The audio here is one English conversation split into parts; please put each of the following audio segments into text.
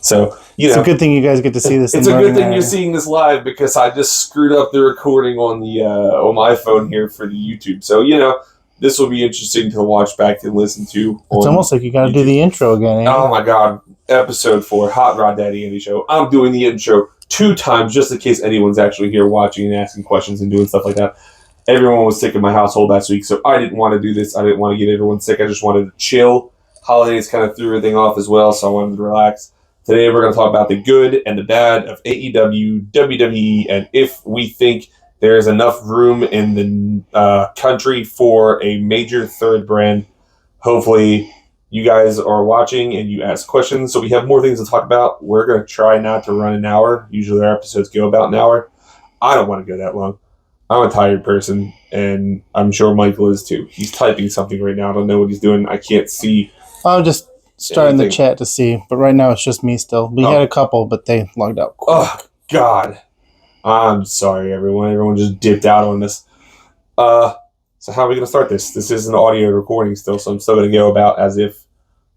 So, it's a good thing you guys get to see this. It's a good thing you're seeing this live because I just screwed up the recording on the on my phone here for the YouTube. So, this will be interesting to watch back and listen to. It's almost like you got to do the intro again. Andy. Oh my God. Episode 4, Hot Rod Daddy Andy Show. I'm doing the intro 2 times just in case anyone's actually here watching and asking questions and doing stuff like that. Everyone was sick in my household last week, so I didn't want to do this. I didn't want to get everyone sick. I just wanted to chill. Holidays kind of threw everything off as well, so I wanted to relax. Today we're going to talk about the good and the bad of AEW, WWE, and if we think there's enough room in the country for a major third brand. Hopefully you guys are watching and you ask questions, so we have more things to talk about. We're going to try not to run an hour. Usually our episodes go about an hour. I don't want to go that long. I'm a tired person, and I'm sure Michael is too. He's typing something right now. I don't know what he's doing. I can't see. I'm just starting the chat to see, but right now it's just me still. We had a couple, but they logged out quick. Oh, God. I'm sorry, everyone. Everyone just dipped out on this. So how are we going to start this? This is an audio recording still, so I'm still going to go about as if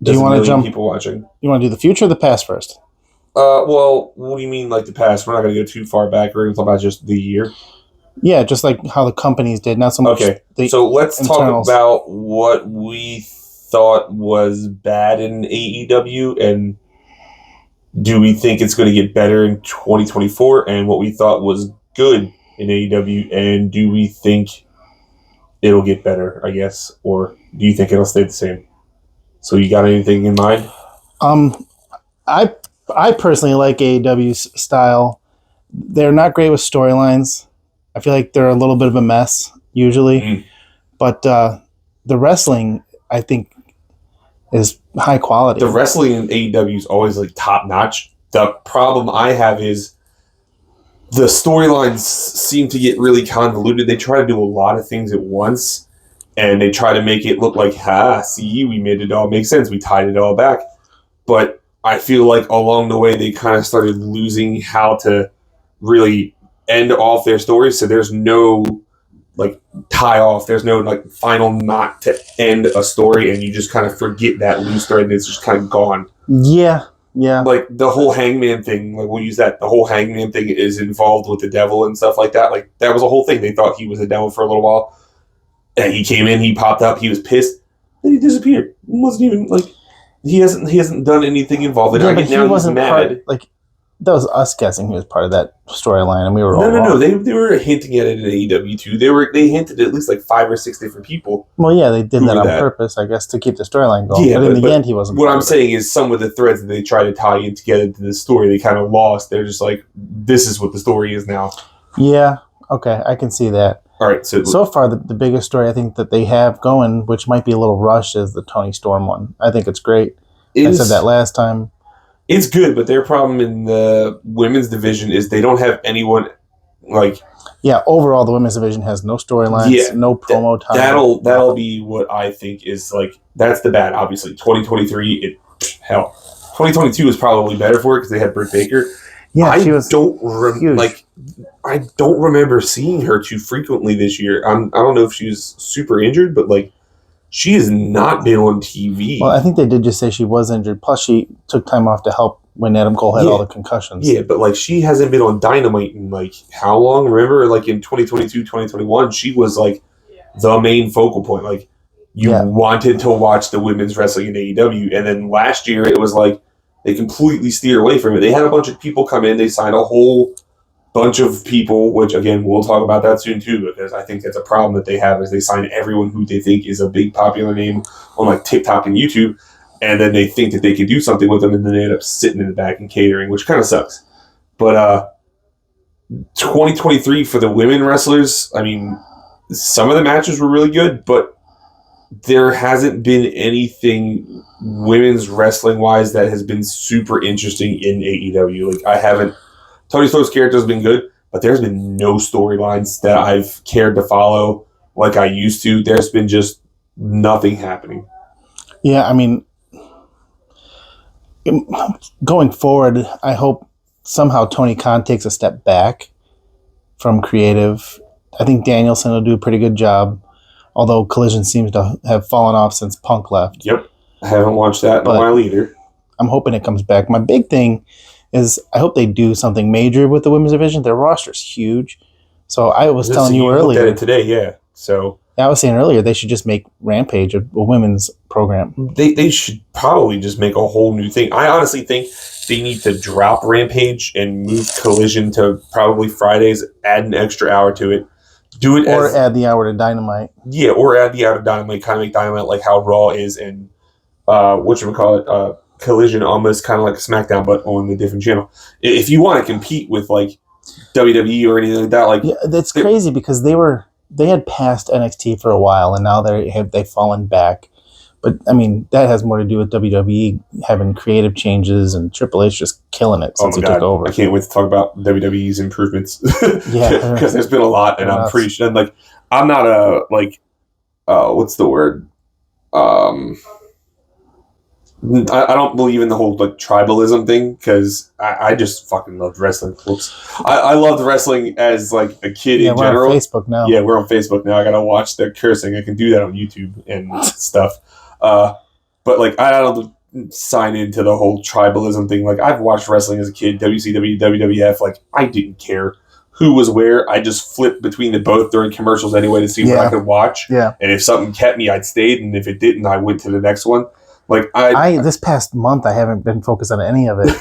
do you want to jump people watching. You want to do the future or the past first? Well, what do you mean like the past? We're not going to go too far back. We're going to talk about just the year. Yeah, just like how the companies did, not so much. Okay, so let's talk about what we thought was bad in AEW, and do we think it's going to get better in 2024, and what we thought was good in AEW, and do we think it'll get better, I guess, or do you think it'll stay the same? So you got anything in mind? I personally like AEW's style. They're not great with storylines. I feel like they're a little bit of a mess, usually. But the wrestling, I think, is high quality. The wrestling in AEW is always like top-notch. The problem I have is the storylines seem to get really convoluted. They try to do a lot of things at once, and they try to make it look like, see, we made it all make sense. We tied it all back. But I feel like along the way, they kind of started losing how to really end off their stories, so there's no like tie off, there's no like final knot to end a story, and you just kind of forget that loose thread and it's just kind of gone. Yeah like the whole Hangman thing, like we'll use that, the whole Hangman thing is involved with the devil and stuff like that. Like that was a whole thing. They thought he was a devil for a little while, and he came in, he popped up, he was pissed, then he disappeared. It wasn't even like he hasn't done anything involved in it. But now he's mad. That was us guessing he was part of that storyline, and we were all wrong. No. They were hinting at it in AEW too. They hinted at least like 5 or 6 different people. Well, yeah, they did that on purpose, I guess, to keep the storyline going. Yeah, but in the end, he wasn't. What I'm saying is, some of the threads that they try to tie in together to the story, they kind of lost. They're just like, this is what the story is now. Yeah. Okay, I can see that. All right. So far, the biggest story I think that they have going, which might be a little rushed, is the Tony Storm one. I think it's great. I said that last time. It's good, but their problem in the women's division is they don't have anyone like. Yeah, overall, the women's division has no storylines, no promo time. That'll be what I think is like. That's the bad. Obviously, 2023. 2022 is probably better for it because they had Britt Baker. Yeah, I don't remember seeing her too frequently this year. I don't know if she was super injured, but like. She has not been on TV. Well, I think they did just say she was injured. Plus, she took time off to help when Adam Cole had all the concussions. Yeah, but like she hasn't been on Dynamite in like how long? Remember, like in 2022, 2021, she was like the main focal point. Like you wanted to watch the women's wrestling in AEW, and then last year it was like they completely steered away from it. They had a bunch of people come in. They signed a whole bunch of people, which again we'll talk about that soon too, because I think that's a problem that they have is they sign everyone who they think is a big popular name on like TikTok and YouTube, and then they think that they could do something with them, and then they end up sitting in the back and catering, which kind of sucks. But 2023 for the women wrestlers, I mean, some of the matches were really good, but there hasn't been anything women's wrestling wise that has been super interesting in AEW. Like I haven't. Tony Storm's character has been good, but there's been no storylines that I've cared to follow like I used to. There's been just nothing happening. Yeah, I mean, going forward, I hope somehow Tony Khan takes a step back from creative. I think Danielson will do a pretty good job, although Collision seems to have fallen off since Punk left. Yep. I haven't watched that in a while either. I'm hoping it comes back. My big thing is I hope they do something major with the women's division. Their roster's huge. So I was telling you looked at earlier. it today, yeah. So I was saying earlier they should just make Rampage a women's program. they should probably just make a whole new thing. I honestly think they need to drop Rampage and move Collision to probably Fridays, add an extra hour to it. Do it or add the hour to Dynamite. Yeah, or add the hour to Dynamite, kind of make Dynamite like how Raw is and Collision, almost kind of like SmackDown, but on the different channel. If you want to compete with like WWE or anything like that, like that's crazy because they had passed NXT for a while and now they've fallen back. But I mean that has more to do with WWE having creative changes and Triple H just killing it since he took over. I can't wait to talk about WWE's improvements. Yeah, because there's been a lot, and I'm pretty sure. And like, I'm not a what's the word? I don't believe in the whole like tribalism thing because I just fucking loved wrestling. Whoops, I loved wrestling as like a kid in general. We're on Facebook now. Yeah, we're on Facebook now. I gotta watch the cursing. I can do that on YouTube and stuff. But like I don't sign into the whole tribalism thing. Like I've watched wrestling as a kid, WCW, WWF. Like I didn't care who was where. I just flipped between the both during commercials anyway to see what I could watch. Yeah. And if something kept me, I'd stayed, and if it didn't, I went to the next one. Like I this past month, I haven't been focused on any of it.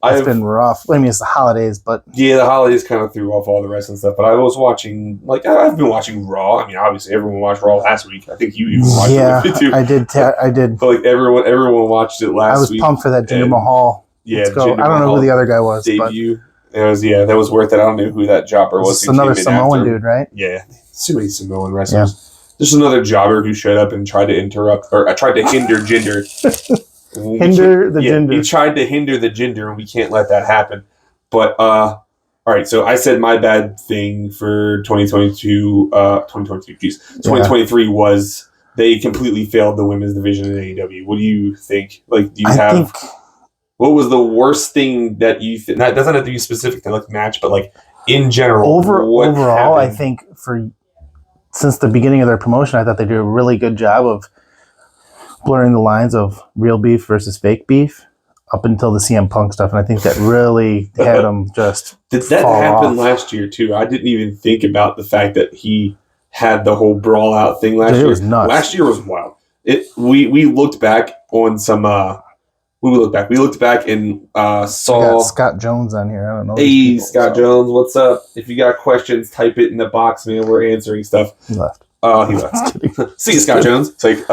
It's been rough. I mean, it's the holidays, but yeah, the holidays kind of threw off all the wrestling stuff. But I was watching, like, I've been watching Raw. I mean, obviously, everyone watched Raw last week. I think you even watched it too. I did. I did. But like everyone watched it last week. I was pumped for that Jinder Mahal. Yeah, I don't know who the other guy was. Debut. It was that was worth it. I don't know who that jobber was. It's another Samoan dude, right? Yeah, too many Samoan wrestlers. Yeah. Just another jobber who showed up and tried to interrupt or tried to hinder Jinder. Jinder. He tried to hinder the Jinder, and we can't let that happen. But all right, so I said my bad thing for 2023 was they completely failed the women's division in AEW. What do you think? Like, do you think what was the worst thing that you think? That doesn't have to be specific to like match, but like in general, overall, happened? I think since the beginning of their promotion, I thought they did a really good job of blurring the lines of real beef versus fake beef up until the CM Punk stuff, and I think that really had them just Did that happen last year, too? I didn't even think about the fact that he had the whole brawl out thing last year. It was nuts. Last year was wild. We looked back on some... We looked back and saw... I got Scott Jones on here. I don't know. Hey, Scott Jones, what's up? If you got questions, type it in the box, man. We're answering stuff. He left. He left. See you, Scott Jones. It's like,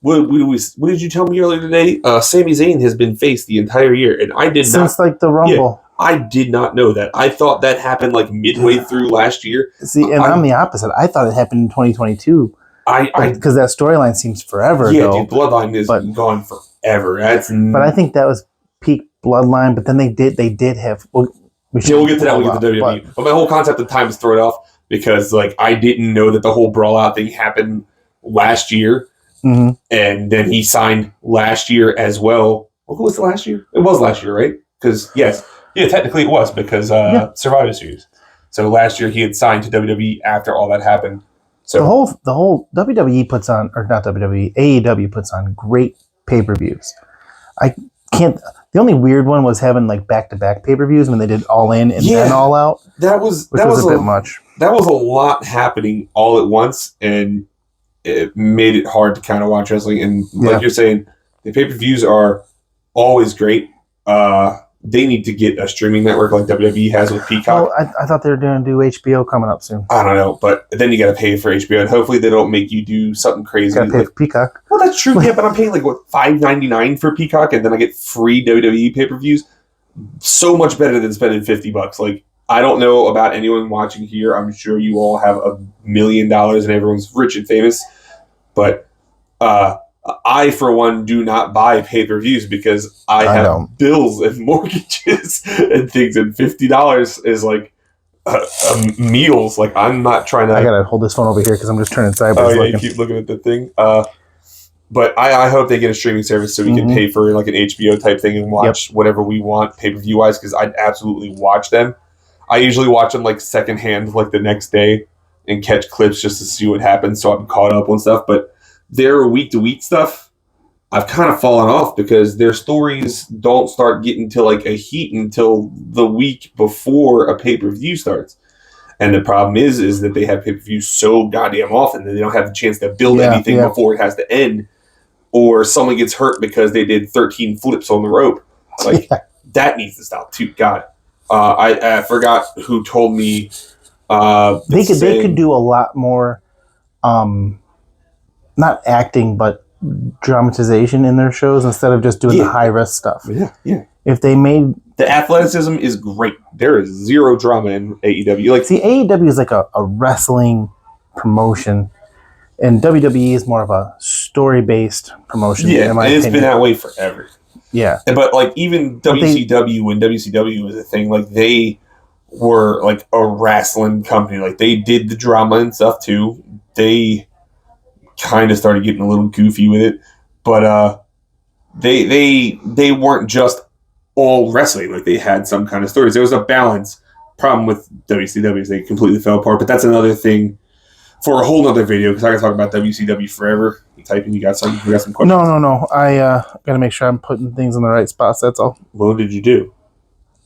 what did you tell me earlier today? Sami Zayn has been face the entire year, and I did since like the Rumble. Yeah, I did not know that. I thought that happened like midway through last year. See, and I'm the opposite. I thought it happened in 2022. Because that storyline seems forever. Yeah, dude, Bloodline is gone forever. But I think that was peak Bloodline. But then they did have. We'll get to that with the WWE. But my whole concept of time is thrown off because like I didn't know that the whole brawl out thing happened last year. Mm-hmm. And then he signed last year as well. Who was it last year? It was last year, right? Because technically it was because Survivor Series. So last year he had signed to WWE after all that happened. So the whole WWE puts on, or not WWE, AEW puts on great pay-per-views. I can't. The only weird one was having like back-to-back pay-per-views when they did All In and then All Out. That was a bit much. That was a lot happening all at once, and it made it hard to kind of watch wrestling. And like you're saying, the pay-per-views are always great. They need to get a streaming network like WWE has with Peacock. Well, I thought they were going to do HBO coming up soon. I don't know, but then you got to pay for HBO, and hopefully they don't make you do something crazy. Got to pay for Peacock. Well, that's true. Yeah, but I'm paying like $5.99 for Peacock, and then I get free WWE pay-per-views. So much better than spending $50. Like, I don't know about anyone watching here. I'm sure you all have $1 million, and everyone's rich and famous, but I, for one, do not buy pay-per-views because I have bills and mortgages and things, and $50 is like meals. Like, I'm not trying to... I gotta hold this phone over here because I'm just turning sideways. Oh, yeah, you keep looking at the thing. But I hope they get a streaming service so we can pay for like an HBO type thing and watch whatever we want pay-per-view-wise, because I'd absolutely watch them. I usually watch them like secondhand, like the next day, and catch clips just to see what happens so I'm caught up on stuff, but their week-to-week stuff, I've kind of fallen off because their stories don't start getting to like a heat until the week before a pay-per-view starts. And the problem is that they have pay-per-views so goddamn often that they don't have the chance to build anything before it has to end, or someone gets hurt because they did 13 flips on the rope. Like that needs to stop too. God, I forgot who told me. They could do a lot more, not acting but dramatization in their shows instead of just doing the high risk stuff. Yeah. If they made the athleticism is great. There is zero drama in AEW. Like, see, AEW is like a wrestling promotion, and WWE is more of a story based promotion. Yeah, and it's been that way forever. Yeah, but like even WCW, when WCW was a thing, like they were like a wrestling company. Like they did the drama and stuff too. They kind of started getting a little goofy with it, but they weren't just all wrestling. Like they had some kind of stories. There was a balance. Problem with WCW is they completely fell apart. But that's another thing for a whole other video because I can talk about WCW forever. You typing? You got some questions? No. I got to make sure I'm putting things in the right spots. That's all. What did you do?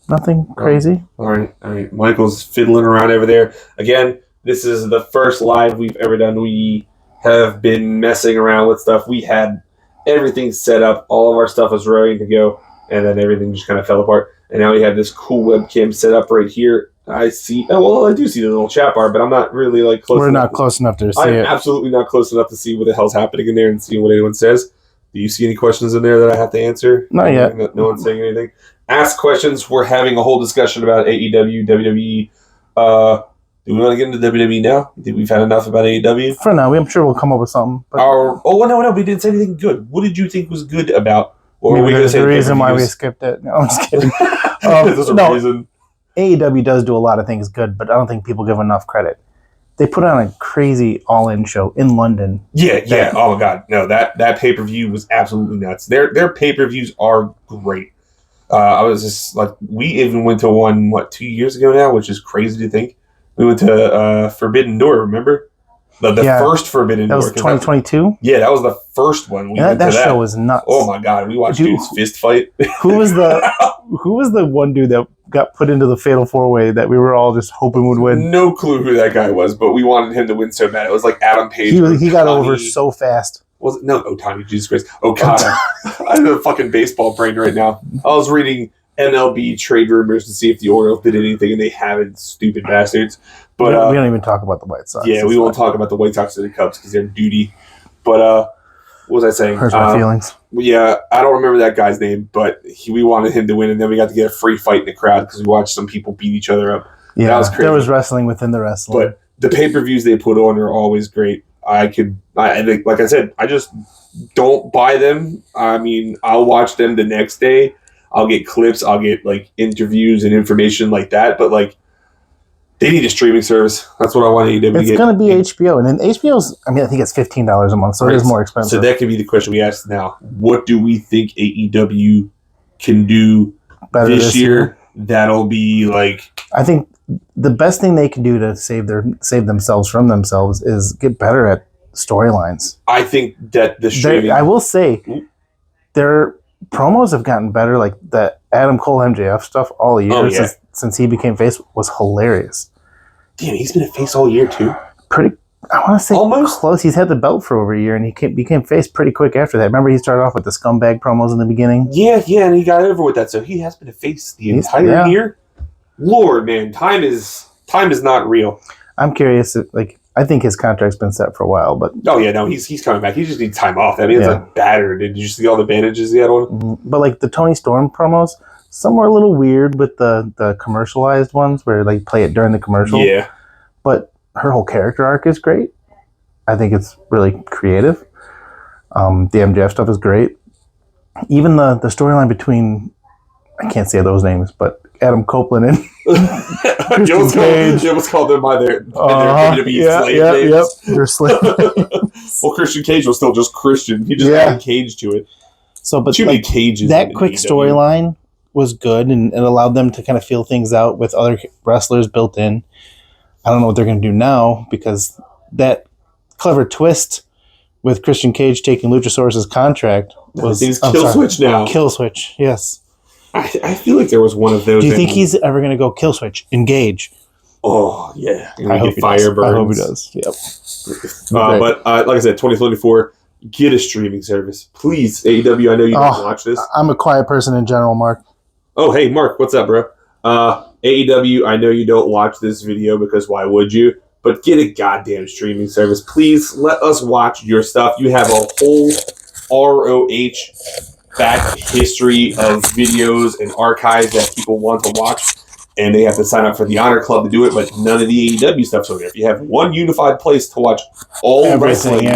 Nothing crazy. All right. Michael's fiddling around over there again. This is the first live we've ever done. We have been messing around with stuff. We had everything set up. All of our stuff was ready to go. And then everything just kind of fell apart. And now we have this cool webcam set up right here. I see. Oh, well, I do see the little chat bar, but I'm not really like close. We're not close enough to see it. I'm absolutely not close enough to see what the hell's happening in there and see what anyone says. Do you see any questions in there that I have to answer? Not yet. No one's saying anything. Ask questions. We're having a whole discussion about AEW, WWE. Do we want to get into WWE now? I think we've had enough about AEW. For now, I'm sure we'll come up with something. But no, we didn't say anything good. What did you think was good about? Or maybe there's a reason why we skipped it. No, I'm just kidding. There's a reason. AEW does do a lot of things good, but I don't think people give enough credit. They put on a crazy all-in show in London. Yeah. Oh my God, no! That pay-per-view was absolutely nuts. Their pay-per-views are great. I was just like, we even went to one 2 years ago now, which is crazy to think. We went to Forbidden Door. Remember the first Forbidden Door? That was 2022. Yeah, that was the first one. That show was nuts. Oh my God, we watched dudes fist fight. Who was the one dude that got put into the Fatal 4-Way that we were all just hoping would win? No clue who that guy was, but we wanted him to win so bad. It was like Adam Page. He got over so fast. Was it? No, Otani, Jesus Christ. Okada. I have a fucking baseball brain right now. I was reading MLB trade rumors to see if the Orioles did anything, and they haven't, stupid bastards. But we don't even talk about the White Sox. Yeah, we won't talk about the White Sox or the Cubs because they're duty. But what was I saying? Hurts my feelings. Yeah, I don't remember that guy's name, but we wanted him to win, and then we got to get a free fight in the crowd because we watched some people beat each other up. Yeah, that was crazy. There was wrestling within the wrestling. But the pay-per-views they put on are always great. Like I said, I just don't buy them. I mean, I'll watch them the next day. I'll get clips. I'll get like interviews and information like that. But like, they need a streaming service. That's what I want AEW to get. It's going to be HBO, and then HBO's. I mean, I think it's $15 a month, so it is more expensive. So that could be the question we ask now. What do we think AEW can do better this year? That'll be like. I think the best thing they can do to save themselves from themselves is get better at storylines. I think that the streaming. I will say, their promos have gotten better. Like the Adam Cole MJF stuff all year since he became face was hilarious. Damn, he's been a face all year too. I want to say almost close. He's had the belt for over a year, and he became face pretty quick after that. Remember, he started off with the scumbag promos in the beginning. Yeah, and he got over with that. So he has been a face the entire year. Lord, man, time is not real. I'm curious. I think his contract's been set for a while, but he's coming back. He just needs time off. I mean, it's like battered. Did you see all the bandages he had on? Mm-hmm. But like the Tony Storm promos, some were a little weird with the commercialized ones where they play it during the commercial. Yeah, but her whole character arc is great. I think it's really creative. The MJF stuff is great. Even the storyline between, I can't say those names, but Adam Copeland and you almost called them by their WWE slave names. They're slave names. Well, Christian Cage was still just Christian. He just added Cage to it. So, but too many cages. That quick storyline was good, and it allowed them to kind of feel things out with other wrestlers built in. I don't know what they're going to do now because that clever twist with Christian Cage taking Luchasaurus' contract. His name's Killswitch now. Killswitch, yes. I feel like there was one of those. Do you think he's ever going to go Killswitch? Engage. Oh, yeah. I hope he does. Yep. But like I said, 2024, get a streaming service. Please, AEW, I know you don't watch this. I'm a quiet person in general, Mark. Oh, hey, Mark, what's up, bro? AEW, I know you don't watch this video because why would you? But get a goddamn streaming service. Please let us watch your stuff. You have a whole ROH back history of videos and archives that people want to watch, and they have to sign up for the Honor Club to do it, but none of the AEW stuff's over there. If you have one unified place to watch all wrestling,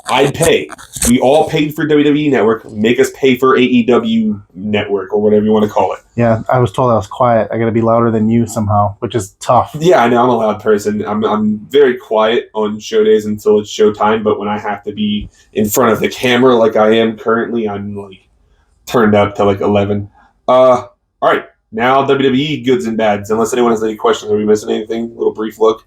I'd pay. We all paid for WWE Network. Make us pay for AEW Network or whatever you want to call it. Yeah, I was told I was quiet. I got to be louder than you somehow, which is tough. Yeah, I know. I'm a loud person. I'm very quiet on show days until it's showtime, but when I have to be in front of the camera like I am currently, I'm like turned up to like 11. All right. Now WWE goods and bads. Unless anyone has any questions, are we missing anything? A little brief look.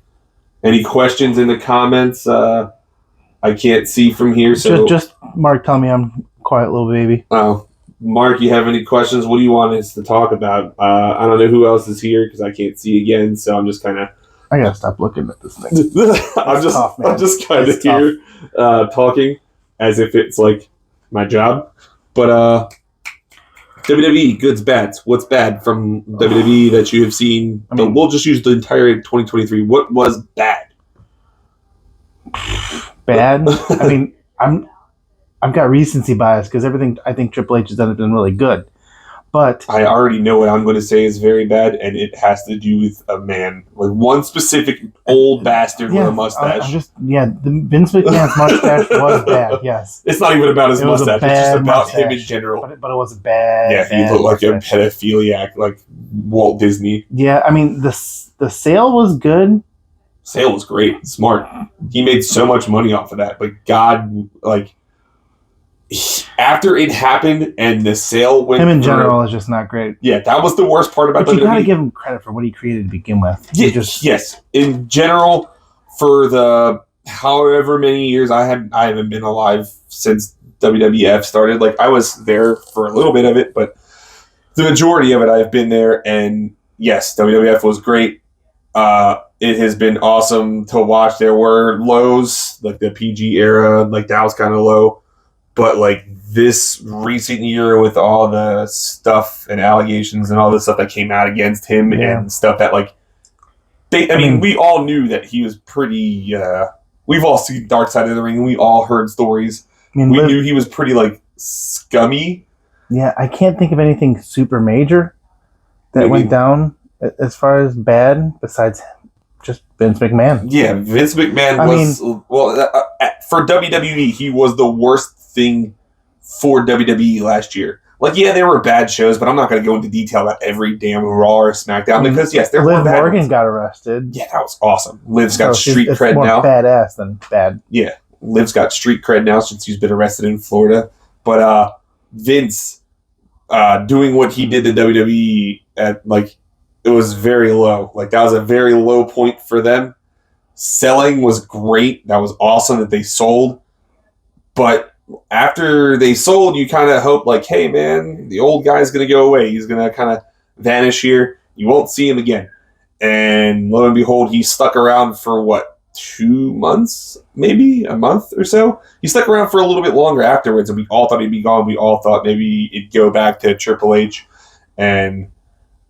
Any questions in the comments? I can't see from here. So just Mark, tell me I'm a quiet little baby. Oh, Mark, you have any questions? What do you want us to talk about? I don't know who else is here because I can't see again. So I'm just kind of. I gotta stop looking at this thing. I'm just kind of here talking as if it's like my job. But WWE goods bads. What's bad from WWE that you have seen? We'll just use the entire 2023. What was bad? Bad. I mean, I've got recency bias because everything I think Triple H has done has been really good. But I already know what I'm going to say is very bad, and it has to do with a man, like one specific old bastard with a mustache. The Vince McMahon's mustache was bad. Yes, it's not even about his mustache; it's just about him in general. But it was bad. Yeah, he looked like a pedophiliac, like Walt Disney. Yeah, I mean the sale was good. Sale was great, smart. He made so much money off of that. But God, like. After it happened and the sale went him in general is just not great. Yeah, that was the worst part about WWE. You gotta WWE. give him credit for what he created to begin with. Yes. In general, for the however many years I haven't been alive since WWF started. Like I was there for a little bit of it, but the majority of it I've been there. And yes, WWF was great. It has been awesome to watch. There were lows, like the PG era, like that was kind of low. But like this recent year with all the stuff and allegations and all the stuff that came out against him and stuff that like, I mean, we all knew that he was pretty. We've all seen Dark Side of the Ring, and we all heard stories. We knew he was pretty like scummy. Yeah, I can't think of anything super major that went down as far as bad besides just Vince McMahon. Yeah, Vince McMahon for WWE, he was the worst thing for WWE last year. Like, yeah, there were bad shows, but I'm not going to go into detail about every damn Raw or SmackDown because, yes, there were bad Liv Morgan ones. got arrested. Yeah, that was awesome. Liv's got street it's cred more now. Badass than bad. Yeah, Liv's got street cred now since he's been arrested in Florida. But Vince doing what he did to WWE at like it was very low. Like that was a very low point for them. Selling was great. That was awesome that they sold. But after they sold, you kind of hope like, hey, man, the old guy's going to go away. He's going to kind of vanish here. You won't see him again. And lo and behold, he stuck around for 2 months, maybe a month or so. He stuck around for a little bit longer afterwards, and we all thought he'd be gone. We all thought maybe it'd go back to Triple H. And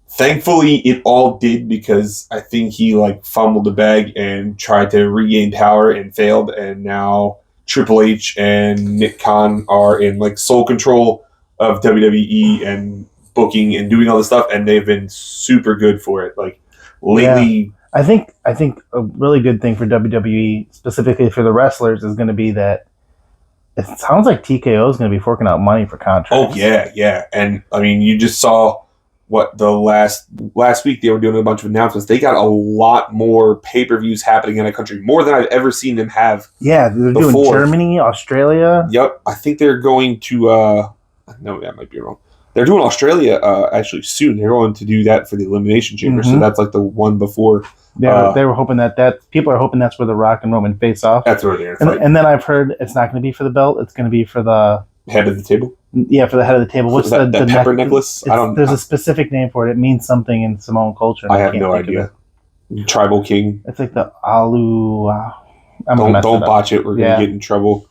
thankfully, it all did because I think he fumbled the bag and tried to regain power and failed. And now Triple H and Nick Khan are in sole control of WWE and booking and doing all this stuff, and they've been super good for it. Lately. Yeah. I think a really good thing for WWE, specifically for the wrestlers, is going to be that it sounds like TKO is going to be forking out money for contracts. Oh yeah, and I mean, you just saw the last week they were doing a bunch of announcements. They got a lot more pay-per-views happening in a country, more than I've ever seen them have. Yeah, they're before. Doing Germany, Australia. Yep, I think they're going to. No, that might be wrong. They're doing Australia actually soon. They're going to do that for the Elimination Chamber, so that's like the one before. Yeah, they were hoping that people are hoping that's where the Rock and Roman face off. That's where they're and then I've heard it's not going to be for the belt. It's going to be for the head of the table. Yeah, for the head of the table. What's that pepper necklace? There's a specific name for it. It means something in Samoan culture. I have no idea. Tribal King. It's like the Alu. Don't botch it. We're gonna get in trouble.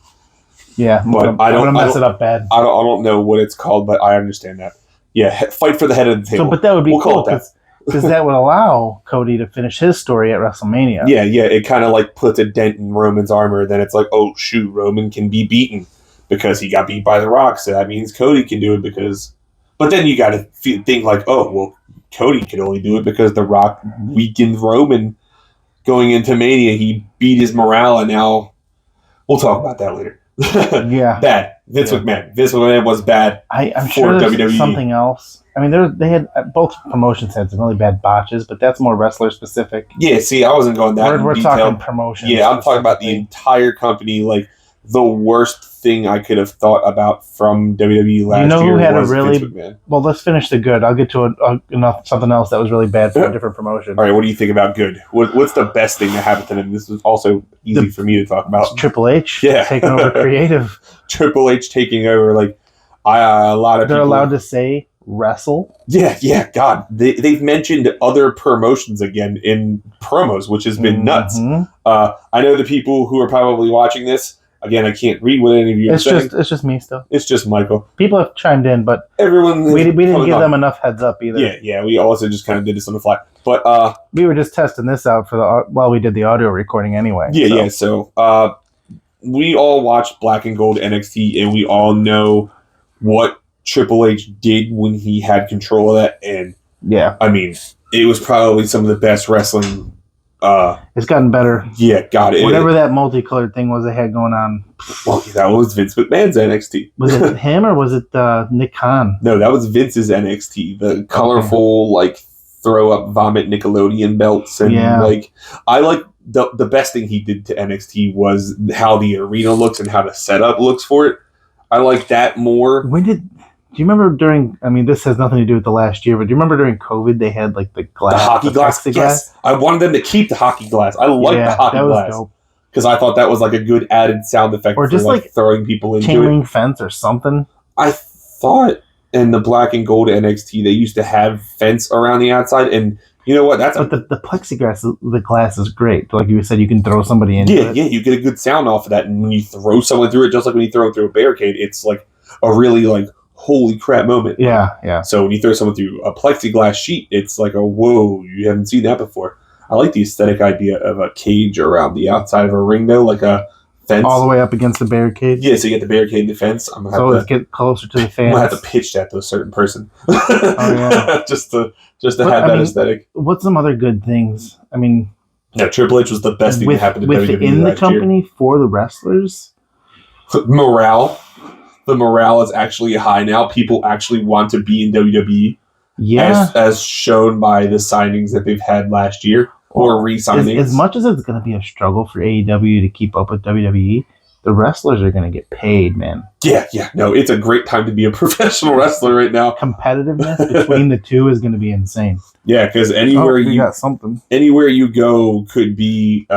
Yeah, but I'm gonna mess it up bad. I don't know what it's called, but I understand that. Yeah, fight for the head of the table. But that would be cool because that would allow Cody to finish his story at WrestleMania. Yeah. It kind of like puts a dent in Roman's armor. Then it's like, oh shoot, Roman can be beaten because he got beat by The Rock, so that means Cody can do it because. But then you got to think like, oh well, Cody could only do it because The Rock weakened Roman going into Mania. He beat his morale, and now we'll talk about that later. Yeah, bad. Vince McMahon was bad. I'm sure there's WWE. Something else. I mean, they had both promotions had some really bad botches, but that's more wrestler specific. Yeah, see, I wasn't going that. We're talking promotion. Yeah, I'm talking about the entire company. Like the worst thing I could have thought about from WWE last year had was a really Vince McMahon. Well, let's finish the good. I'll get to something else that was really bad for a different promotion. All right, what do you think about good? What's the best thing that happened to them? This is also easy for me to talk about. Triple H, taking over creative. Triple H taking over. Like a lot of they're people allowed to say wrestle. Yeah. God, they've mentioned other promotions again in promos, which has been nuts. I know the people who are probably watching this. Again, I can't read what any of you are saying. It's just me still. It's just Michael. People have chimed in, but everyone we didn't give them enough heads up either. Yeah. We also just kind of did this on the fly. But we were just testing this out while we did the audio recording anyway. Yeah. So we all watched Black and Gold NXT, and we all know what Triple H did when he had control of that. And yeah, I mean, it was probably some of the best wrestling. It's gotten better. Yeah, got it. Whatever that multicolored thing was they had going on. Well, that was Vince McMahon's NXT. Was it him or was it Nick Khan? No, that was Vince's NXT. The colorful, throw up vomit Nickelodeon belts. And I like the best thing he did to NXT was how the arena looks and how the setup looks for it. I like that more. Do you remember this has nothing to do with the last year, but do you remember during COVID they had the glass? The hockey glass? Yes. I wanted them to keep the hocky glass. I like the hockey glass. Because I thought that was a good added sound effect or just for throwing people into chain link fence or something. I thought in the Black and Gold NXT they used to have fence around the outside, and you know what? But the plexiglass, the glass is great. Like you said, you can throw somebody into it. Yeah, you get a good sound off of that, and when you throw someone through it, just like when you throw them through a barricade, it's a really holy crap moment. Yeah. So when you throw someone through a plexiglass sheet, it's like a whoa, you haven't seen that before. I like the aesthetic idea of a cage around the outside of a ring, though, like a fence. All the way up against the barricade? Yeah, so you get the barricade and the fence. Let's get closer to the fans. I'm going to have to pitch that to a certain person. Oh, yeah. just to have that aesthetic. What's some other good things? Triple H was the best thing that happened to WWE within the company for the wrestlers? Morale. The morale is actually high now. People actually want to be in WWE. Yeah. As shown by the signings that they've had last year or re-signings. As much as it's going to be a struggle for AEW to keep up with WWE, the wrestlers are going to get paid, man. Yeah. No, it's a great time to be a professional wrestler right now. Competitiveness between the two is going to be insane. Yeah, because anywhere anywhere you go could be...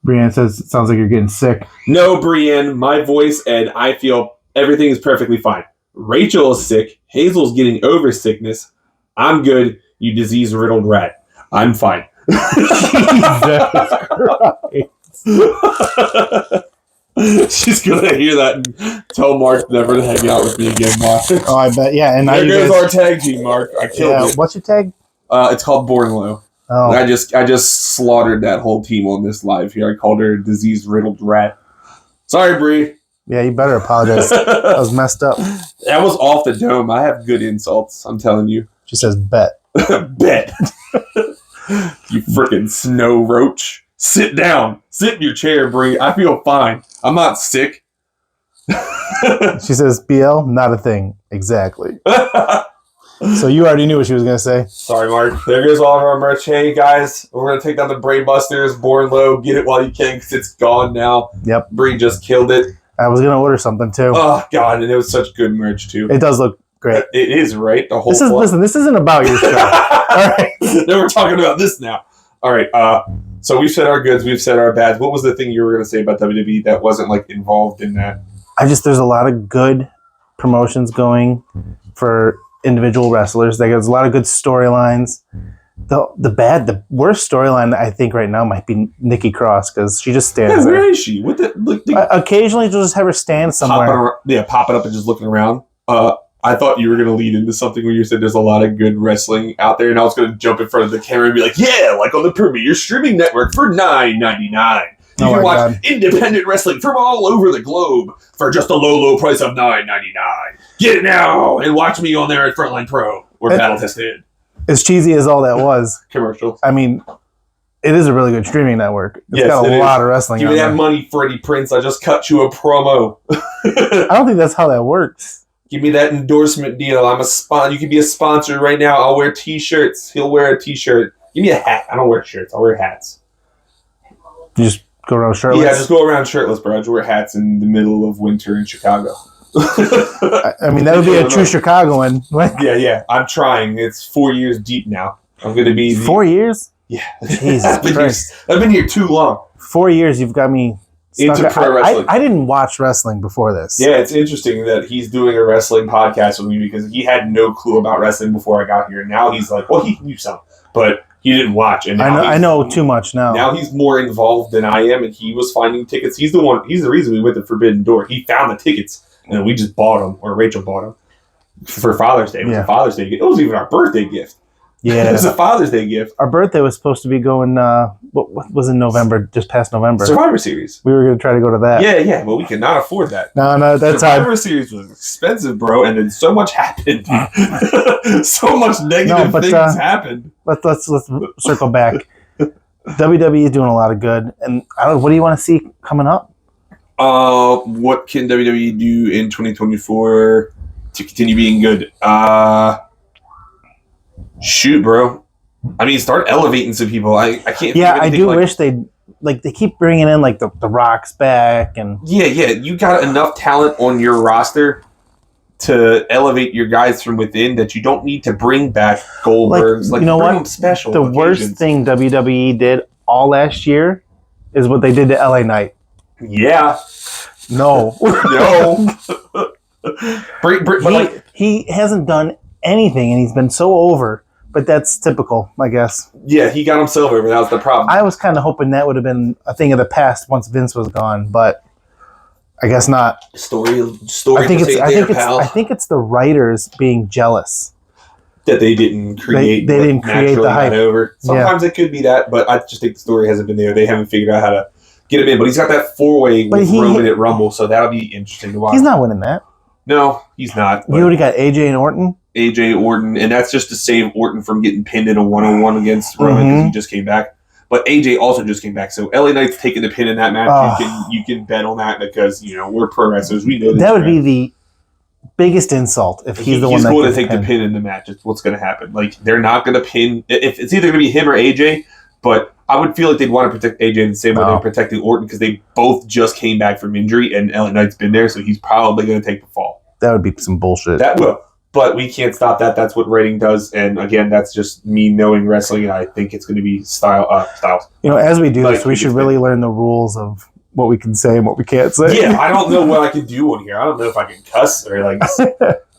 Brienne says, it sounds like you're getting sick. No, Brienne, my voice and I feel everything is perfectly fine. Rachel is sick. Hazel's getting over sickness. I'm good, you disease-riddled rat. I'm fine. She's going to hear that and tell Mark never to hang out with me again, Mark. Oh, I bet. Yeah, and there goes our tag team, Mark. I killed it. What's your tag? It's called Born Low. Oh. I just slaughtered that whole team on this live here. I called her a disease-riddled rat. Sorry, Bree. Yeah, you better apologize. That was messed up. That was off the dome. I have good insults, I'm telling you. She says bet. Bet. You freaking snow roach. Sit down. Sit in your chair, Bree. I feel fine. I'm not sick. She says, BL, not a thing. Exactly. So you already knew what she was going to say. Sorry, Mark. There goes all of our merch. Hey, guys, we're going to take down the Brain Busters, Born Low. Get it while you can because it's gone now. Yep. Bree just killed it. I was going to order something, too. Oh, God, and it was such good merch, too. It does look Great. It is, right? The whole Listen, this isn't about your show. All right. No, we're talking about this now. All right. So we've said our goods, we've said our bads. What was the thing you were going to say about WWE that wasn't like involved in that? There's a lot of good promotions going for individual wrestlers. There's a lot of good storylines. The worst storyline I think right now might be Nikki Cross because she just stands there. Where is she? What Occasionally, you'll just have her stand somewhere. Popping up and just looking around. I thought you were going to lead into something where you said there's a lot of good wrestling out there, and I was going to jump in front of the camera and be like, yeah, like on the Premier streaming network for $9.99. You can watch independent wrestling from all over the globe for just a low, low price of $9.99. Get it now and watch me on there at Frontline Pro or Battle Tested. As cheesy as all that was, commercial. I mean, it is a really good streaming network. It's got a lot of wrestling. Give me that money, Freddie Prinze. I just cut you a promo. I don't think that's how that works. Give me that endorsement deal. I'm a sponsor. You can be a sponsor right now. I'll wear T-shirts. He'll wear a T-shirt. Give me a hat. I don't wear shirts. I'll wear hats. You just go around shirtless? Yeah, just go around shirtless, bro. I just wear hats in the middle of winter in Chicago. I mean, that would be a true Chicagoan. Yeah. I'm trying. It's 4 years deep now. I'm going to be... 4 years? Yeah. Jesus Christ. I've been here too long. 4 years, you've got me... Into pro wrestling. I didn't watch wrestling before this. Yeah, it's interesting that he's doing a wrestling podcast with me because he had no clue about wrestling before I got here. Now he's like, well, he knew some, but he didn't watch. And now I know too much now. Now he's more involved than I am, and he was finding tickets. He's the reason we went to Forbidden Door. He found the tickets, and we just bought them, or Rachel bought them for Father's Day. It was a Father's Day gift. It was even our birthday gift. Yeah, it was a Father's Day gift. Our birthday was supposed to be going. What was in November? Just past November. Survivor Series. We were going to try to go to that. Yeah, but we cannot afford that. No, that's Survivor Series was expensive, bro, and then so much happened. So much negative things happened. Let's circle back. WWE is doing a lot of good, and what do you want to see coming up? What can WWE do in 2024 to continue being good? Shoot, bro. I mean, start elevating some people. I can't. Yeah, I do wish they keep bringing in like the Rock's back and. Yeah. You got enough talent on your roster to elevate your guys from within that you don't need to bring back Goldbergs. You know what? Special. The worst thing WWE did all last year is what they did to LA Knight. Yeah. No. He hasn't done anything, and he's been so over. But that's typical, I guess. Yeah, he got himself over. That was the problem. I was kind of hoping that would have been a thing of the past once Vince was gone, but I guess not. Story. I think it's the writers being jealous that they didn't create. They didn't create the hype. Over. Sometimes it could be that, but I just think the story hasn't been there. They haven't figured out how to get him in. But he's got that 4-way with Roman at Rumble, so that'll be interesting to watch. He's not winning that. No, he's not. You already got AJ and Orton. AJ Orton, and that's just to save Orton from getting pinned in a 1-on-1 against Roman because he just came back. But AJ also just came back, so LA Knight's taking the pin in that match. You can bet on that because we're pro wrestlers. We know that would be the biggest insult if he's the one that's going to take the pin in the match. It's what's going to happen. Like they're not going to pin. If it's either going to be him or AJ, but I would feel like they'd want to protect AJ in the same way they're protecting Orton because they both just came back from injury, and LA Knight's been there, so he's probably going to take the fall. That would be some bullshit. That will. But we can't stop that. That's what rating does. And again, that's just me knowing wrestling. And I think it's going to be styles. As we do this, we should really learn the rules of what we can say and what we can't say. Yeah, I don't know what I can do on here. I don't know if I can cuss or like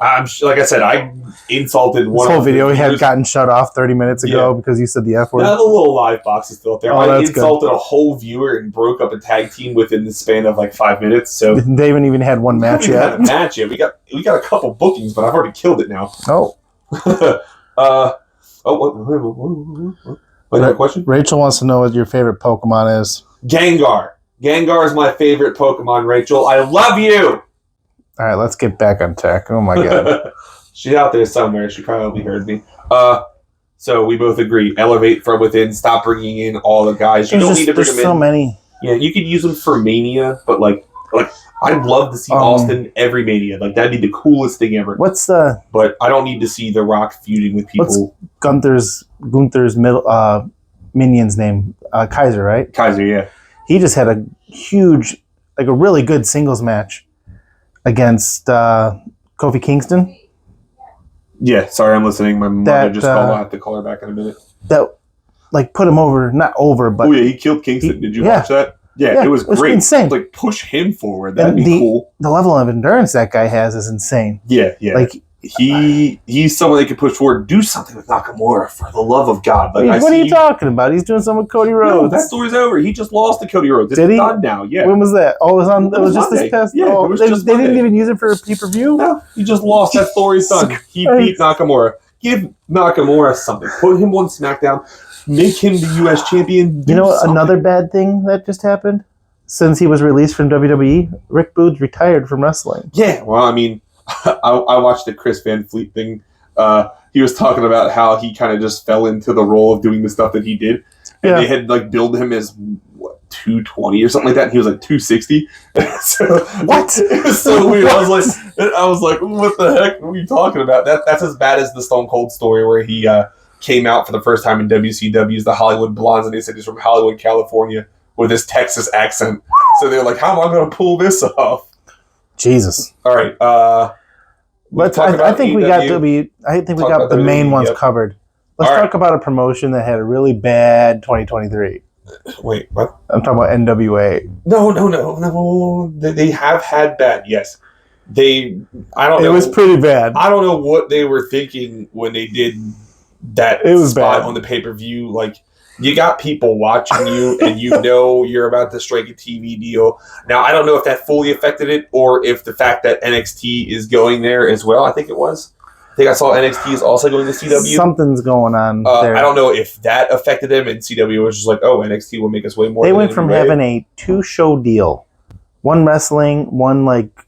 I said, I insulted one. This whole video had gotten shut off 30 minutes ago because you said the F word. No, the little live box is still up there. I insulted a whole viewer and broke up a tag team within the span of like 5 minutes. So they haven't even had one match yet. We got a couple bookings, but I've already killed it now. Oh. What question? Rachel wants to know what your favorite Pokemon is. Gengar. Gengar is my favorite Pokemon, Rachel. I love you! All right, let's get back on track. Oh, my God. She's out there somewhere. She probably heard me. So we both agree. Elevate from within. Stop bringing in all the guys. You don't need to bring them in. There's so many. Yeah, you could use them for Mania, but like I'd love to see Austin every Mania. Like, that'd be the coolest thing ever. But I don't need to see The Rock feuding with people. What's Gunther's minion's name? Kaiser, right? Kaiser, yeah. He just had a huge, a really good singles match against Kofi Kingston. Yeah, sorry, I'm listening. My mother That, just called. I'll have to call her back in a minute. That like put him over, not over, but Oh yeah, he killed Kingston. Did you watch that? Yeah, it was great. Insane. Like push him forward. That'd be cool. The level of endurance that guy has is insane. Yeah. Like he's someone that can push forward. Do something with Nakamura, for the love of God. Like, what are you talking about? He's doing something with Cody Rhodes. No, that story's over. He just lost to Cody Rhodes. Did he? Done now. Yeah. When was that? Oh, it was just Monday. this past. Yeah, oh, they didn't even use it for a pay-per-view. No, he just lost. That story's done. He beat Nakamura. Give Nakamura something. Put him on SmackDown. Make him the U.S. champion. You know what? Another bad thing that just happened? Since he was released from WWE, Rick Boogs retired from wrestling. Yeah, well, I mean, I watched the Chris Van Fleet thing. He was talking about how he kind of just fell into the role of doing the stuff that he did. And they had, like, billed him as, 220 or something like that, and he was, like, 260. So, what? It was so weird. I was like, what the heck are we talking about? That's as bad as the Stone Cold story where he came out for the first time in WCW's The Hollywood Blondes, and they said he's from Hollywood, California, with his Texas accent. So they're like, how am I going to pull this off? Jesus. All right. I think we got the main ones covered. Let's talk about a promotion that had a really bad 2023. Wait, what? I'm talking about NWA. No. They have had bad, yes. I don't know. It was pretty bad. I don't know what they were thinking when they did that spot on the pay-per-view. Like, you got people watching you, and you know you're about to strike a TV deal. Now, I don't know if that fully affected it, or if the fact that NXT is going there as well. I think it was. I think I saw NXT is also going to CW. Something's going on there. I don't know if that affected them, and CW was just like, oh, NXT will make us way more. They went from having a 2-show deal, one wrestling, one like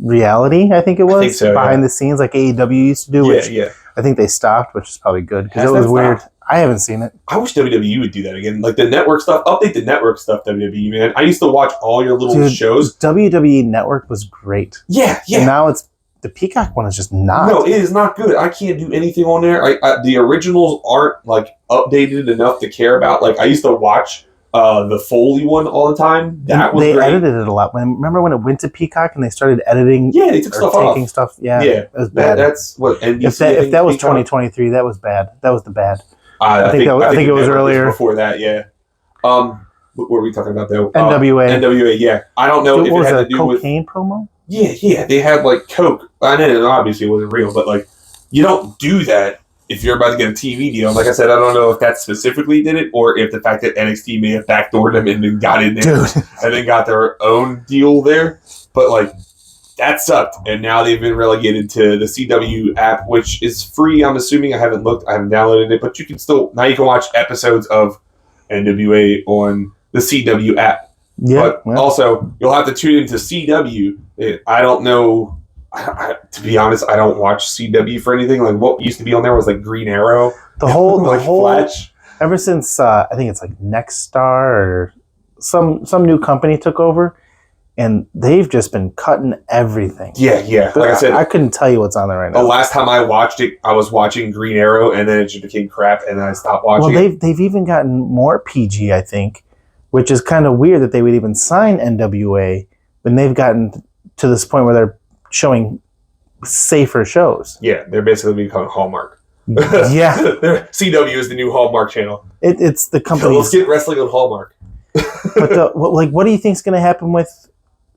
reality, I think it was, behind the scenes, like AEW used to do, which I think they stopped, which is probably good, because it was weird. I haven't seen it. I wish WWE would do that again. Like the network stuff, update the network stuff, WWE, man. I used to watch all your little shows. WWE Network was great. Yeah. And now the Peacock one is just not. No, it is not good. I can't do anything on there. The originals aren't like updated enough to care about. Like I used to watch the Foley one all the time. That was great. They edited it a lot. Remember when it went to Peacock and they started editing? Yeah, they took stuff off. Stuff. Yeah, it was bad. That's what NBC. If that was 2023, that was bad. That was the bad. I think it was earlier. Before that, yeah. What were we talking about though? NWA, yeah. I don't know if it had to do with cocaine promo. Yeah. They had like coke. I know obviously it wasn't real, but like you don't do that if you're about to get a TV deal. Like I said, I don't know if that specifically did it, or if the fact that NXT may have backdoored them and then got in there and then got their own deal there. But like that sucked, and now they've been relegated to the CW app, which is free. I'm assuming. I haven't looked. I haven't downloaded it, but you can watch episodes of NWA on the CW app. Yeah. But also, you'll have to tune into CW. I don't know. To be honest, I don't watch CW for anything. Like what used to be on there was like Green Arrow. The whole Flash. Ever since I think it's like Nexstar or some new company took over. And they've just been cutting everything. Yeah. Like I said, I couldn't tell you what's on there right now. The last time I watched it, I was watching Green Arrow, and then it just became crap, and then I stopped watching it. They've even gotten more PG, I think, which is kind of weird that they would even sign NWA when they've gotten to this point where they're showing safer shows. Yeah, they're basically becoming Hallmark. Yeah. CW is the new Hallmark channel. It's the company. Let's get wrestling on Hallmark. But what do you think is going to happen with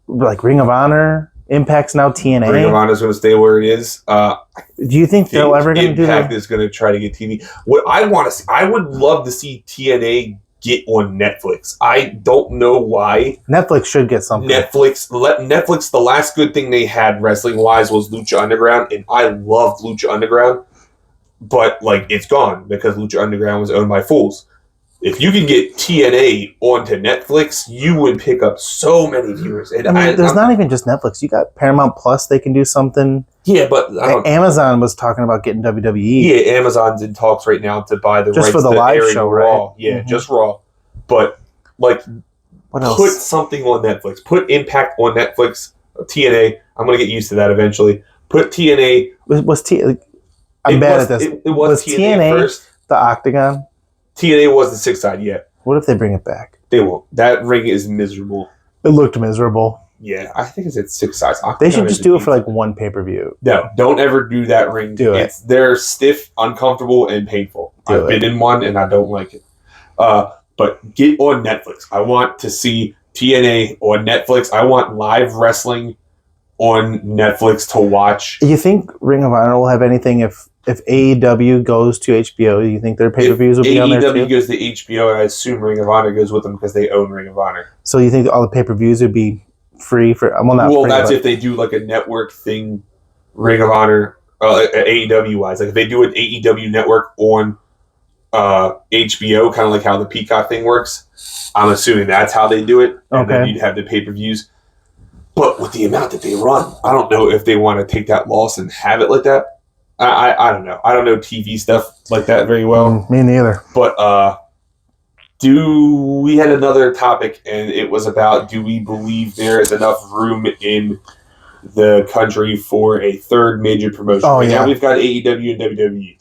like Ring of Honor? Impact's now TNA. Ring of Honor is going to stay where it is. Do you think they're ever going to do that? Impact is going to try to get TV. What I want to see, I would love to see TNA get on Netflix. I don't know why. Netflix should get something. Netflix, the last good thing they had wrestling-wise was Lucha Underground, and I loved Lucha Underground, but like it's gone because Lucha Underground was owned by fools. If you can get TNA onto Netflix, you would pick up so many viewers. And there's not even just Netflix. You got Paramount Plus. They can do something. Yeah, but Amazon was talking about getting WWE. Yeah, Amazon's in talks right now to buy the rights for the live show, Raw. Right? Yeah, just Raw. But like, put something on Netflix. Put Impact on Netflix. TNA. I'm gonna get used to that eventually. Put TNA. I'm bad at this. It was TNA first. The Octagon. TNA was the 6 side, yeah. What if they bring it back? They won't. That ring is miserable. It looked miserable. Yeah, I think it's at 6 size. They should just do it for like one pay-per-view. No, don't ever do that ring. They're stiff, uncomfortable, and painful. I've been in one and I don't like it. But get on Netflix. I want to see TNA on Netflix. I want live wrestling on Netflix to watch. You think Ring of Honor will have anything if AEW goes to HBO? Do you think their pay-per-views will be on there too? AEW goes to HBO, and I assume Ring of Honor goes with them because they own Ring of Honor. So you think all the pay-per-views would be free for? That's if they do like a network thing, Ring of Honor, AEW wise. Like if they do an AEW network on HBO, kind of like how the Peacock thing works. I'm assuming that's how they do it, and then you'd have the pay-per-views. But with the amount that they run, I don't know if they want to take that loss and have it like that. I don't know. I don't know TV stuff like that very well. Me neither. But we had another topic, and it was about, do we believe there is enough room in the country for a third major promotion? Now we've got AEW and WWE.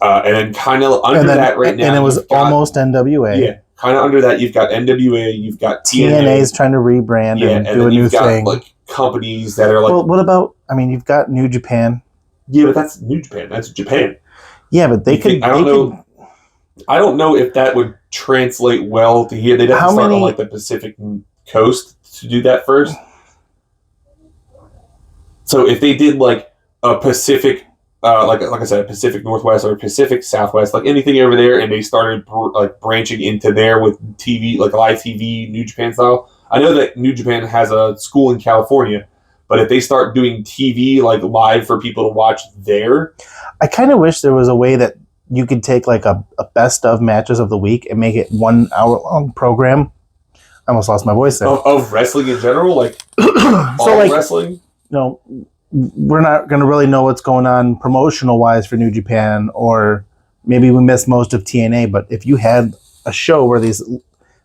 And then kind of under that right now. And it was almost NWA. Yeah. Kind of under that, you've got NWA, you've got TNA's trying to rebrand and do a new thing. Like companies that are like. Well, what about? I mean, you've got New Japan. Yeah, but that's New Japan. That's Japan. Yeah, but they could. I don't know if that would translate well to here. They'd have to start on like the Pacific Coast to do that first. So if they did like a Pacific. Like I said, Pacific Northwest or Pacific Southwest, like anything over there, and they started like branching into there with TV, like live TV, New Japan style. I know that New Japan has a school in California, but if they start doing TV like live for people to watch there, I kind of wish there was a way that you could take like a best of matches of the week and make it 1 hour long program. I almost lost my voice there. Of wrestling in general, like all wrestling. No. We're not going to really know what's going on promotional wise for New Japan, or maybe we missed most of TNA. But if you had a show where these,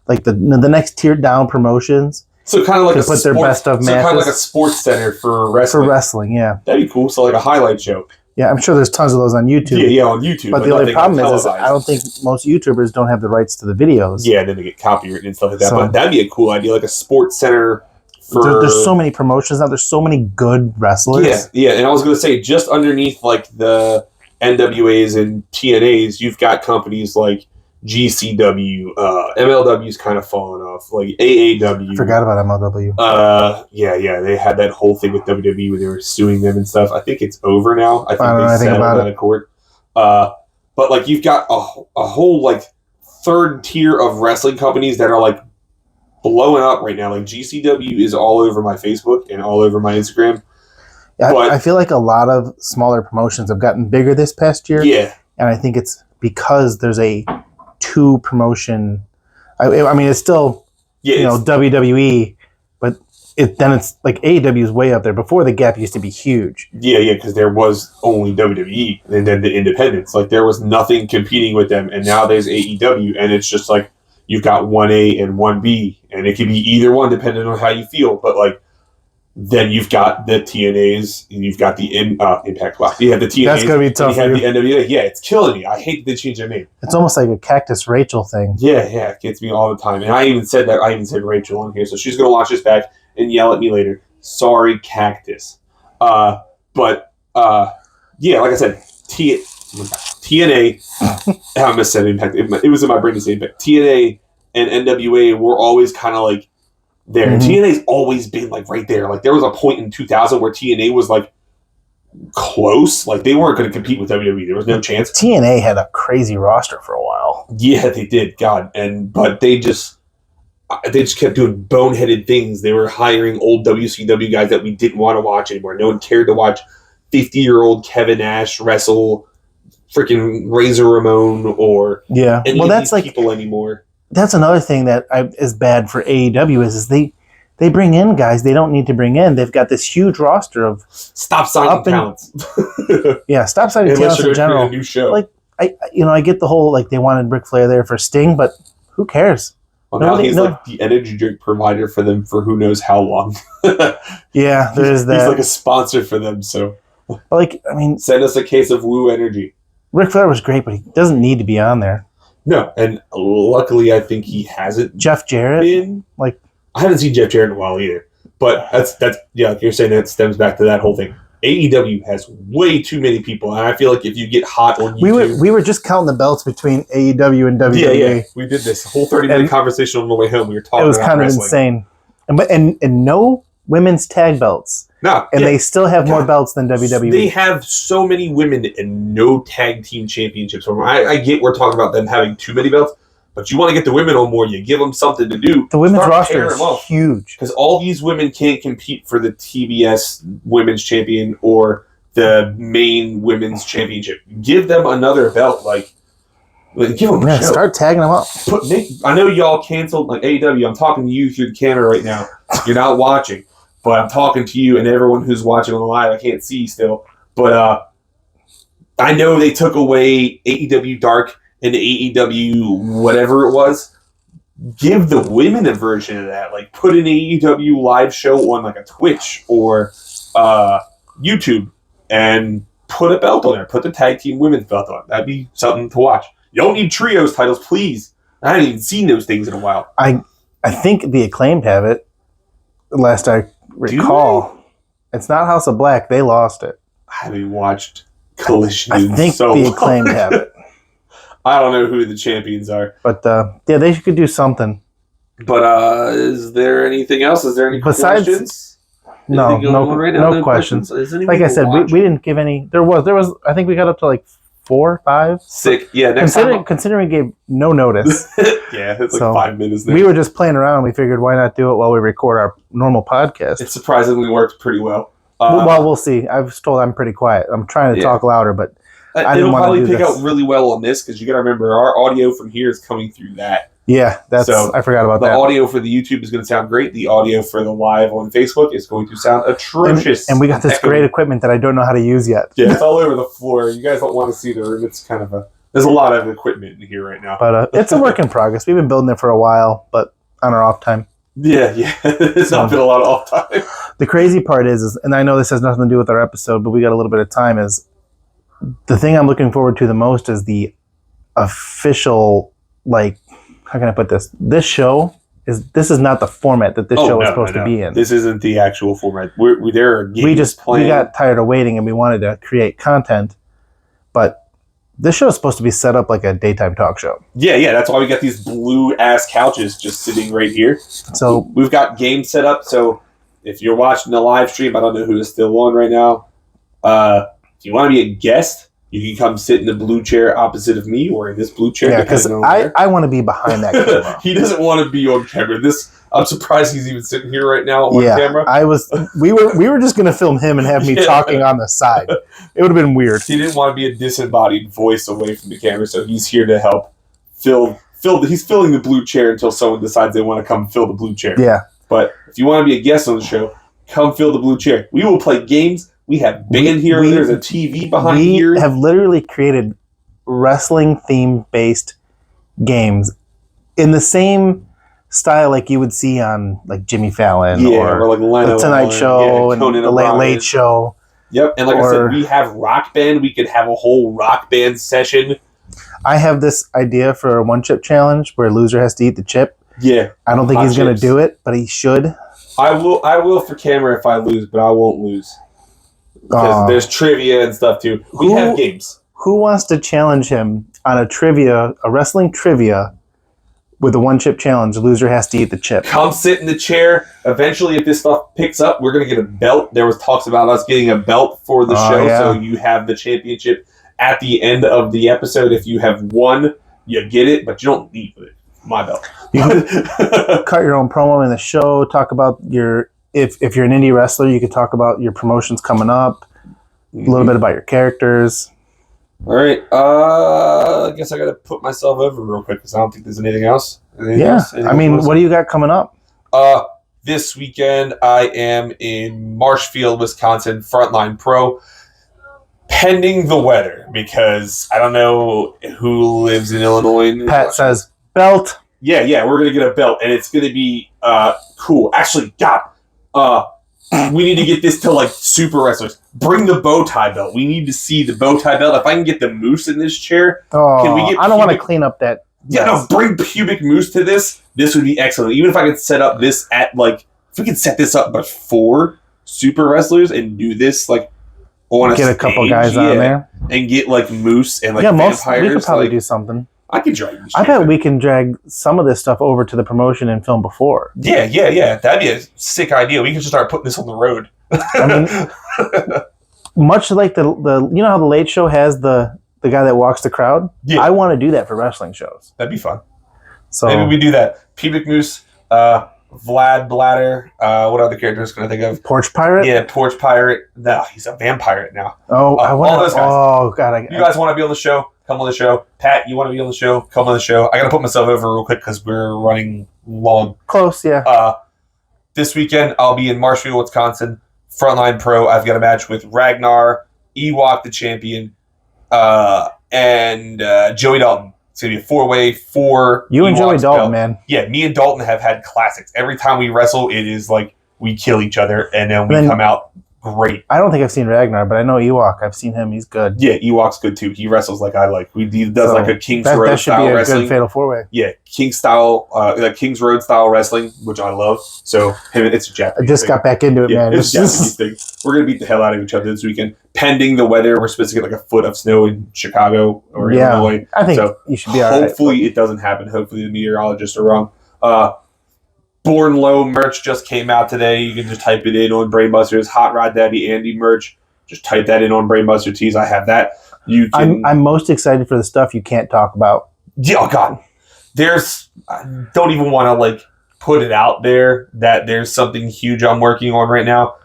like the next tier down promotions, so kind of like put their best of matches, kind of like a sports center for wrestling. For wrestling, yeah, that'd be cool. So like a highlight show. Yeah, I'm sure there's tons of those on YouTube. Yeah, on YouTube. But the only problem is I don't think most YouTubers don't have the rights to the videos. Yeah, then they get copyrighted and stuff like that. So, but that'd be a cool idea, like a sports center. There's so many promotions now. There's so many good wrestlers. Yeah, and I was going to say, just underneath like the NWAs and TNAs, you've got companies like GCW, MLW's kind of fallen off, like AAW. Forgot about MLW. Yeah, they had that whole thing with WWE where they were suing them and stuff. I think it's over now. I think they settled out of court. But like you've got a whole like third tier of wrestling companies that are like blowing up right now. Like GCW is all over my Facebook and all over my Instagram. Yeah, I feel like a lot of smaller promotions have gotten bigger this past year. Yeah. And I think it's because there's a two promotion. I mean, it's still, WWE, but then it's like AEW is way up there. Before, the gap used to be huge. Yeah, because there was only WWE and then the independents. Like there was nothing competing with them, and now there's AEW, and it's just like you've got 1A and 1B, and it can be either one depending on how you feel. But like, then you've got the TNAs, and you've got the Impact. Wow, you have the TNAs. That's gonna be tough. And you have the NWA. Yeah, it's killing me. I hate that they changed their name. It's almost like a Cactus Rachel thing. Yeah, it gets me all the time. And I even said that. I even said Rachel on here, so she's gonna watch this back and yell at me later. Sorry, Cactus. Yeah, like I said, TNA. I must say Impact. It was in my brain to say Impact. TNA and NWA were always kind of like there. Mm-hmm. TNA's always been like right there. Like there was a point in 2000 where TNA was like close. Like they weren't going to compete with WWE. There was no chance. TNA had a crazy roster for a while. Yeah, they did. God, but they just kept doing boneheaded things. They were hiring old WCW guys that we didn't want to watch anymore. No one cared to watch 50-year-old Kevin Nash wrestle freaking Razor Ramon or any of these people anymore. That's another thing that is bad for AEW is they bring in guys they don't need to bring in. They've got this huge roster of stop signing talents. Yeah, stop signing talents in general. A new show. Like I get the whole like they wanted Ric Flair there for Sting, but who cares? Well, now he's like the energy drink provider for them for who knows how long. Yeah, there's that. He's like a sponsor for them. So, like, I mean, send us a case of Woo Energy. Ric Flair was great, but he doesn't need to be on there. No, and luckily I think he hasn't. Jeff Jarrett? Been. Like, I haven't seen Jeff Jarrett in a while either. But that's like you're saying, that stems back to that whole thing. AEW has way too many people, and I feel like if you get hot on YouTube, we were just counting the belts between AEW and WWE. Yeah. We did this whole 30-minute conversation on the way home. We were talking. It was about kind of wrestling. insane, and no women's tag belts. No, and they still have more belts than WWE. They have so many women and no tag team championships. I get we're talking about them having too many belts, but you want to get the women on more. You give them something to do. The women's roster is huge because all these women can't compete for the TBS Women's Champion or the main Women's Championship. Give them another belt, like give them a show. Start tagging them up. I know y'all canceled like AEW. I'm talking to you through the camera right now. You're not watching. But I'm talking to you and everyone who's watching on the live. I can't see still. But I know they took away AEW Dark and AEW whatever it was. Give the women a version of that. Like, put an AEW live show on, like, a Twitch or YouTube and put a belt on there. Put the tag team women's belt on. That'd be something to watch. You don't need trios titles, please. I haven't even seen those things in a while. I think the Acclaimed have it. Last I recall, it's not House of Black. They lost it. I haven't watched Collision. I think the Acclaimed have it. I don't know who the champions are, but they could do something. But is there anything else? Is there any questions? No questions. Like I said, we didn't give any. There was. I think we got up to like 4, 5. 6. Yeah. Considering we gave no notice. Yeah, it's like 5 minutes. We were just playing around. We figured, why not do it while we record our normal podcast? It surprisingly worked pretty well. Well, we'll see. I was told I'm pretty quiet. I'm trying to talk louder, but I didn't want to do this. It'll probably pick out really well on this because you got to remember our audio from here is coming through that. Yeah, I forgot about that. The audio for the YouTube is going to sound great. The audio for the live on Facebook is going to sound atrocious. And we got this great equipment that I don't know how to use yet. Yeah, it's all over the floor. You guys don't want to see the room. It's kind of there's a lot of equipment in here right now. But it's a work in progress. We've been building it for a while, but on our off time. Yeah. It's not been a lot of off time. The crazy part is, and I know this has nothing to do with our episode, but we got a little bit of time, is the thing I'm looking forward to the most is the official, like, how can I put this? This is not the format that this show is supposed to be in. This isn't the actual format. There are games we got tired of waiting and we wanted to create content, but this show is supposed to be set up like a daytime talk show. Yeah. That's why we got these blue ass couches just sitting right here. So we've got games set up. So if you're watching the live stream, I don't know who is still on right now. If you want to be a guest, you can come sit in the blue chair opposite of me or in this blue chair. Yeah, because I want to be behind that camera. He doesn't want to be on camera. I'm surprised he's even sitting here right now on camera. We were just going to film him and have me talking on the side. It would have been weird. He didn't want to be a disembodied voice away from the camera, so he's here to help fill. He's filling the blue chair until someone decides they want to come fill the blue chair. Yeah. But if you want to be a guest on the show, come fill the blue chair. We will play games. We have band here. There's a TV behind here. We have literally created wrestling theme-based games in the same style like you would see on like Jimmy Fallon or like Leno, The Tonight Show and The Late Show. Yep, and like I said, we have Rock Band. We could have a whole Rock Band session. I have this idea for a one-chip challenge where a loser has to eat the chip. Yeah. I don't think he's going to do it, but he should. I will for camera if I lose, but I won't lose. Because there's trivia and stuff too. We have games. Who wants to challenge him on a wrestling trivia with a one-chip challenge? The loser has to eat the chip. Come sit in the chair. Eventually, if this stuff picks up, we're going to get a belt. There was talks about us getting a belt for the show, so you have the championship at the end of the episode. If you have won, you get it, but you don't need it. My belt. You can cut your own promo in the show, talk about if you're an indie wrestler, you could talk about your promotions coming up, a little bit about your characters. All right. I guess I got to put myself over real quick because I don't think there's anything else. Anything else what do you got coming up? This weekend, I am in Marshfield, Wisconsin, Frontline Pro, pending the weather because I don't know who lives in Illinois. Pat says, belt. Yeah, we're going to get a belt, and it's going to be cool. Actually, God, we need to get this to, like, super wrestlers. Bring the bow tie belt. We need to see the bow tie belt. If I can get the moose in this chair, can we get I don't want to clean up that. Yeah, no, bring pubic moose to this. This would be excellent. Even if I could set up this at, like, if we could set this up but 4 super wrestlers and do this like on Get a couple guys on there. and get like Moose and like Vampires. vampires. We could probably like, do something. I could drag. I bet we can drag some of this stuff over to the promotion and film before. Yeah. That'd be a sick idea. We could just start putting this on the road. I mean, much like the you know how the Late Show has the guy that walks the crowd. Yeah. I want to do that for wrestling shows. That'd be fun. So maybe we do that. Pubic Moose, Vlad Bladder. What other characters can I think of? Porch Pirate. Yeah, Porch Pirate. No, he's a vampire now. Oh, I want all those guys. Oh God, you guys want to be on the show? Come on the show. Pat, you want to be on the show? Come on the show. I got to put myself over real quick because we're running long. Close, yeah. This weekend, I'll be in Marshfield, Wisconsin. Frontline Pro. I've got a match with Ragnar, Ewok, the champion, and Joey Dalton. It's going to be a 4-way, 4 You and Joey Ewoks Dalton, belt. man. Yeah, me and Dalton have had classics. Every time we wrestle, it is like we kill each other, and then we come out great. I don't think I've seen Ragnar, but I know Ewok. I've seen him. He's good. Yeah, Ewok's good too. He wrestles like I like. He does like a King's Road that should style be a wrestling. good Fatal 4-way. Yeah, King style, like King's Road style wrestling, which I love. So it's a Japanese. I just got back into it, man. It's a Japanese thing. We're gonna beat the hell out of each other this weekend, pending the weather. We're supposed to get like a foot of snow in Chicago or Illinois. I think so you should be all right. Hopefully it doesn't happen. Hopefully the meteorologists are wrong. Born Low merch just came out today. You can just type it in on Brainbusters. Hot Rod Daddy Andy merch. Just type that in on Brainbuster Tees. I have that. You can. I'm most excited for the stuff you can't talk about. Yeah, oh God, I don't even want to like put it out there that there's something huge I'm working on right now.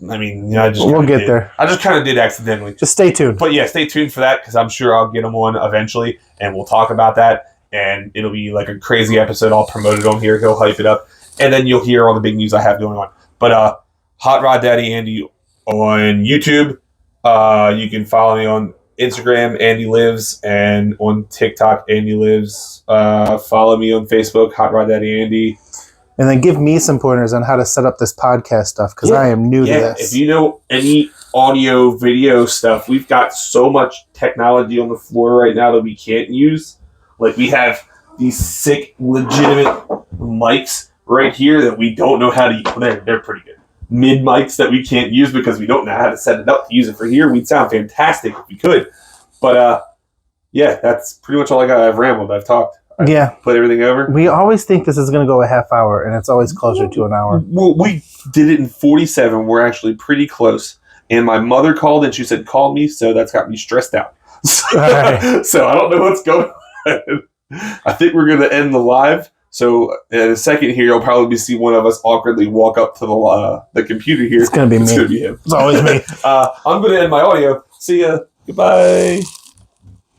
I mean, we'll get there. I just kind of did accidentally. Just stay tuned. But yeah, stay tuned for that because I'm sure I'll get them on eventually, and we'll talk about that. And it'll be like a crazy episode. I'll promote it on here. He'll hype it up, and then you'll hear all the big news I have going on. But Hot Rod Daddy Andy on YouTube. You can follow me on Instagram, Andy Lives, and on TikTok, Andy Lives. Follow me on Facebook, Hot Rod Daddy Andy. And then give me some pointers on how to set up this podcast stuff because I am new to this. If you know any audio, video stuff, we've got so much technology on the floor right now that we can't use. Like we have these sick, legitimate mics right here that we don't know how to use. They're pretty good. Mid mics that we can't use because we don't know how to set it up to use it for here. We'd sound fantastic if we could. But that's pretty much all I got. I've rambled. I've talked. I've put everything over. We always think this is going to go a half hour, and it's always closer to an hour. Well, we did it in 47. We're actually pretty close. And my mother called and she said, call me. So that's got me stressed out. Right. So I don't know what's going on. I think we're going to end the live. So in a second here, you'll probably see one of us awkwardly walk up to the computer here. It's going to be me. It's going to be him. It's always me. I'm going to end my audio. See ya. Goodbye.